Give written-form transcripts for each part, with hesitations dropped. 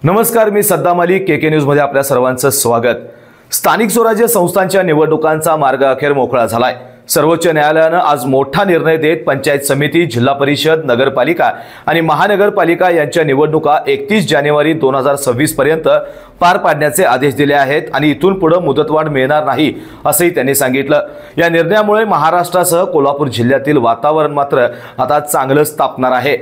नमस्कार, मी सद्दाम अली, केके न्यूज मध्ये आपल्या सर्वांचं स्वागत। स्थानिक स्वराज्य संस्थांच्या निवडणुकांचा मार्ग अखेर मोकळा झालाय। सर्वोच्च न्यायालयाने आज मोठा निर्णय देत पंचायत समिती, जिल्हा परिषद, नगरपालिका आणि महानगरपालिका यांच्या निवडणुका 31 जानेवारी 2026 पर्यंत पार पाडण्याचे आदेश दिले आहेत आणि इथून पुढे मुदतवाढ मिळणार नाही असंही त्यांनी सांगितलं। या निर्णयामुळे महाराष्ट्रासह कोल्हापूर जिल्ह्यातील वातावरण मात्र आता चांगलंच तापणार आहे।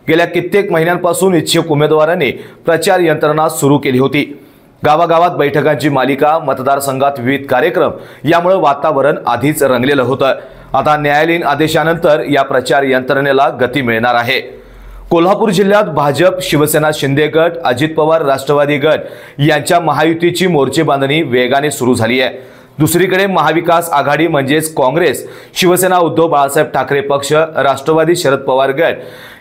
गेल्या कित्येक महिन्यांपासून इच्छुक उमेदवारांनी प्रचार यंत्रणा सुरू केली होती। गावागावात बैठकांची मालिका, मतदारसंघात विविध कार्यक्रम यामुळे वातावरण आधीच रंगलेलं होतं। आता न्यायालयीन आदेशानंतर या प्रचार यंत्रणेला गती मिळणार आहे। कोल्हापूर जिल्ह्यात भाजप, शिवसेना शिंदे गट, अजित पवार राष्ट्रवादी गट यांच्या महायुतीची मोर्चे बांधणी वेगाने सुरू झाली आहे। दुसरीकडे महाविकास आघाडी म्हणजेच काँग्रेस, शिवसेना उद्धव बाळासाहेब ठाकरे पक्ष, राष्ट्रवादी शरद पवार गट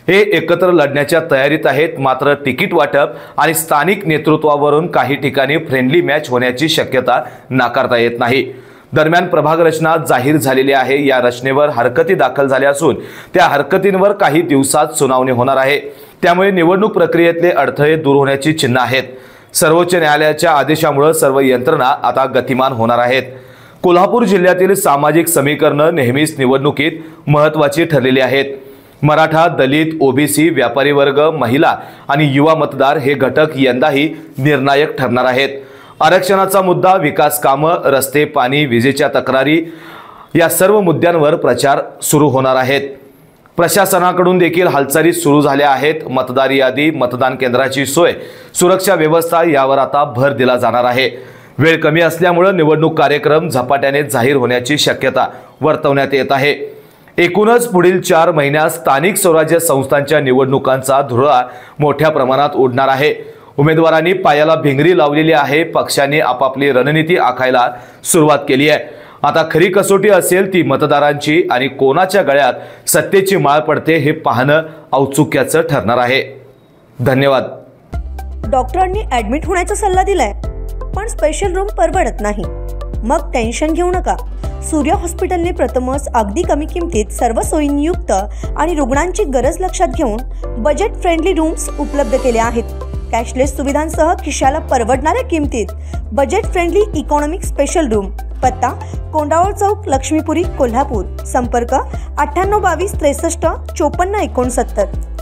हे एकत्र लढण्याच्या तयारीत आहेत। मात्र तिकीट वाटप आणि स्थानिक नेतृत्वावरून काही ठिकाणी फ्रेंडली मॅच होण्याची शक्यता नाकारता येत नाही। दरम्यान प्रभाग रचना जाहीर झालेली आहे। या रचनेवर हरकती दाखल झाल्या असून त्या हरकतींवर काही दिवसात सुनावणी होणार आहे। त्यामुळे निवडणूक प्रक्रियेतले अडथळे दूर होण्याची चिन्ह आहेत। सर्वोच्च न्यायालयाच्या आदेशामुळे सर्व यंत्रणा आता गतिमान होणार आहेत। कोल्हापूर जिल्ह्यातील सामाजिक समीकरणे नेहमीच निवडणुकीत महत्त्वाची ठरलेली आहेत। मराठा, दलित, ओबीसी, व्यापारी वर्ग, महिला आणि युवा मतदार हे घटक यंदाही निर्णायक ठरणार आहेत। आरक्षणाचा मुद्दा, विकास कामं, रस्ते, पाणी, विजेच्या तक्रारी या सर्व मुद्द्यांवर प्रचार सुरू होणार आहेत। प्रशासनाकडून देखील हालचाली सुरू झाल्या आहेत। मतदार यादी, मतदान केंद्राची सोय, सुरक्षा व्यवस्था यावर आता भर दिला जाणार आहे। वेळ कमी असल्यामुळे निवडणूक कार्यक्रम झपाट्याने जाहीर होण्याची शक्यता वर्तवण्यात येत आहे। एकूणच पुढील 4 महिन्यात स्थानिक स्वराज्य संस्थांच्या निवडणुकांचा धुरळा मोठ्या प्रमाणात उडणार आहे। उमेदवारांनी पायाला भिंगरी लावलेली आहे। पक्षांनी आपापली रणनीती आखायला सुरुवात केली आहे। आता खरी कसोटी असेल ती मतदारांची आणि कोणाच्या गळ्यात सत्तेची माळ पडते हे पाहणं औत्सुक्याचं ठरणार आहे। धन्यवाद। डॉक्टरांनी ऍडमिट होण्याचा सल्ला दिलाय, पण स्पेशल रूम परवडत नाही। मग टेन्शन घेऊ नका। सूर्य हॉस्पिटलने प्रथमच अगदी कमी किमतीत सर्व सोयींयुक्त आणि रुग्णांची गरज लक्षात घेऊन बजेट फ्रेंडली रूम्स उपलब्ध केले आहेत। कॅशलेस सुविधांसह खिशाला परवडणाऱ्या किमतीत budget friendly economic special room. पत्ता कोंडावळ चौक, लक्ष्मीपुरी, कोल्हापूर। संपर्क 9822 63 54 69।